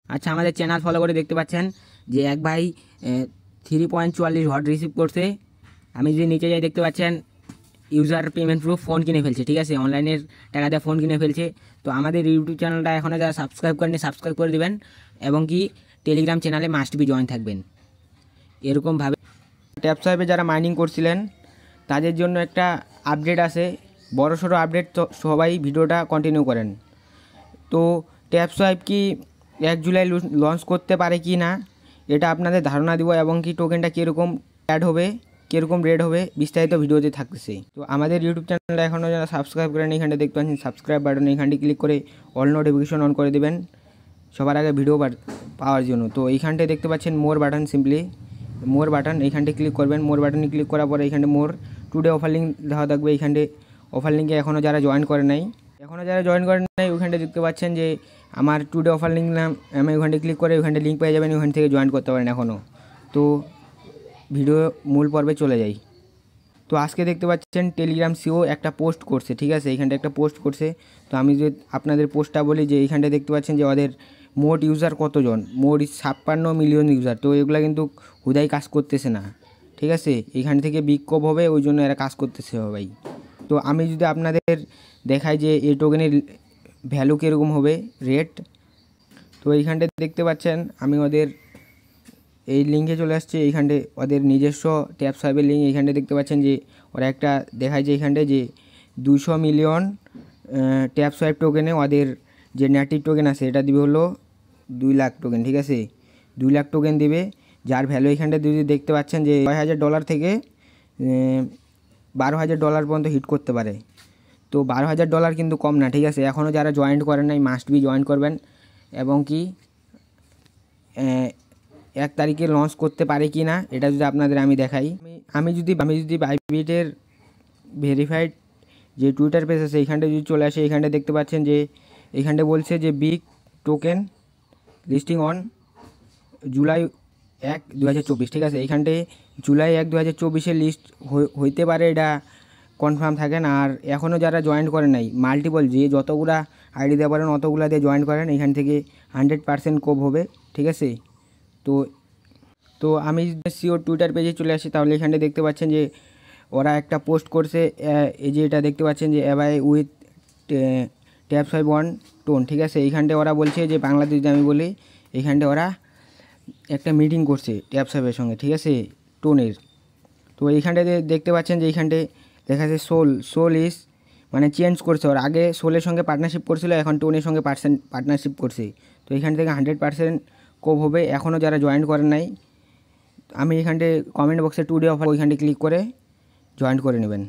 আচ্ছা, আমাদের channel follow করে দেখতে পাচ্ছেন যে এক ভাই 3.44 হট রিসিভ করছে। আমি যদি নিচে যাই দেখতে পাচ্ছেন ইউজার পেমেন্ট প্রুফ ফোন কিনে ফেলছে, ঠিক আছে, অনলাইনের টাকা দিয়ে ফোন কিনে ফেলছে। তো আমাদের ইউটিউব চ্যানেলটা এখনও যারা সাবস্ক্রাইব করেনি সাবস্ক্রাইব করে দেবেন এবং কি টেলিগ্রাম চ্যানেলে মাস্ট বি জয়েন থাকবেন। এরকমভাবে ট্যাপ সাহেবে যারা মাইনিং করছিলেন তাদের জন্য একটা আপডেট আছে, বড়সড় আপডেট। তো সবাই ভিডিওটা কন্টিনিউ করেন। তো ট্যাপ সোয়াইপ কি 1 জুলাই লঞ্চ করতে পারে কি না এটা আপনাদের ধারণা দিব, এবং কি টোকেনটা কীরকম অ্যাড হবে, কীরকম রেট হবে, বিস্তারিত ভিডিওতে থাকতেছে। তো আমাদের ইউটিউব চ্যানেলটা এখনও যারা সাবস্ক্রাইব করেন এখানে দেখতে পাচ্ছেন সাবস্ক্রাইব বাটন, এখানটি ক্লিক করে অল নোটিফিকেশন অন করে দেবেন সবার আগে ভিডিও পাওয়ার জন্য। তো এইখানটায় দেখতে পাচ্ছেন মোর বাটন, সিম্পলি মোর বাটন, এইখানটি ক্লিক করবেন। মোর বাটনে ক্লিক করার পরে এখানে মোর টুডে অফার লিঙ্ক দেওয়া থাকবে। এইখানটে অফার লিঙ্কে এখনও যারা জয়েন করেন নাই ওইখানটা দেখতে পাচ্ছেন যে আমার টুডে অফার লিঙ্ক নাম, আমি ওখানটা ক্লিক করে ওখানটা লিঙ্ক পেয়ে যাবেন, ওখান থেকে জয়েন করতে পারেন এখনও। তো ভিডিও মূল পর্বে চলে যাই। তো আজকে দেখতে পাচ্ছেন টেলিগ্রাম সিও একটা পোস্ট করছে, ঠিক আছে, এইখানটা একটা পোস্ট করছে। তো আমি যদি আপনাদের পোস্টটা বলি যে এইখানটা দেখতে পাচ্ছেন যে ওদের মোট ইউজার কতজন, মোট 56 মিলিয়ন ইউজার। তো এগুলো কিন্তু হুদাই কাজ করতেছে না, ঠিক আছে, এইখান থেকে বিক্ষোভ হবে, ওই জন্য এরা কাজ করতেছে ভাই। তো আমি যদি আপনাদের দেখাই যে এই টোকেনের ভ্যালু কীরকম হবে, রেট, তো এইখানটা দেখতে পাচ্ছেন আমি ওদের এই লিঙ্কে চলে আসছে। এইখানটে ওদের নিজস্ব ট্যাপ সাহেবের লিঙ্ক, এইখানটা দেখতে পাচ্ছেন যে ওরা একটা দেখায় যে এইখানটে যে 200 মিলিয়ন ট্যাপ সোয়াইপ টোকেনে ওদের যে নেটিভ টোকেন আছে এটা দিবে হলো 2 লাখ টোকেন, ঠিক আছে, 2 লাখ টোকেন দিবে, যার ভ্যালু এইখানটা যদি দেখতে পাচ্ছেন যে $6,000 থেকে $12,000 পর্যন্ত হিট করতে পারে। তো $12,000 কিন্তু কম না, ঠিক আছে। এখনও যারা জয়েন্ট করেন নাই মাস্ট বি জয়েন করবেন, এবং কি 1 তারিখে লঞ্চ করতে পারে কি না এটা যদি আপনাদের আমি দেখাই। আমি যদি বাইবিটের ভেরিফাইড যে টুইটার পেজ আছে এইখানটা যদি চলে আসে, এইখানটা দেখতে পাচ্ছেন যে এইখানটা বলছে যে big token listing on July 1, 2024, ঠিক আছে। এইখানটায় জুলাই 1, 2024 লিস্ট হইতে পারে, এটা কনফার্ম থাকেন। আর এখনও যারা জয়েন করেন নাই মাল্টিপল যে যতগুলা আইডি দিতে পারেন অতগুলা দিয়ে জয়েন করেন, এইখান থেকে 100% কোভ হবে, ঠিক আছে। তো আমি যদি সিওর টুইটার পেজে চলে আসি তাহলে এখানে দেখতে পাচ্ছেন যে ওরা একটা পোস্ট করছে, এই যে এটা দেখতে পাচ্ছেন যে অ্যাবাই with tap swipe one tone, ঠিক আছে। এইখানটায় ওরা বলছে যে বাংলাদেশ যদি আমি বলি, এইখানটায় ওরা একটা মিটিং করছে ট্যাপ সোয়াইপের সঙ্গে, ঠিক আছে, টোনের। তো এইখানটাতে দেখতে পাচ্ছেন যে এইখানটায় দেখা যাচ্ছে সোল ইস মানে চেঞ্জ করছে, ওর আগে সোলের সঙ্গে পার্টনারশিপ করছিল, এখন টোনের সঙ্গে পার্টনারশিপ করছে। তো এইখান থেকে 100% কোভ হবে। এখনও যারা জয়েন করেন নাই আমি এখানটায় কমেন্ট বক্সে টুডে অফার ওইখানটায় ক্লিক করে জয়েন করে নেবেন।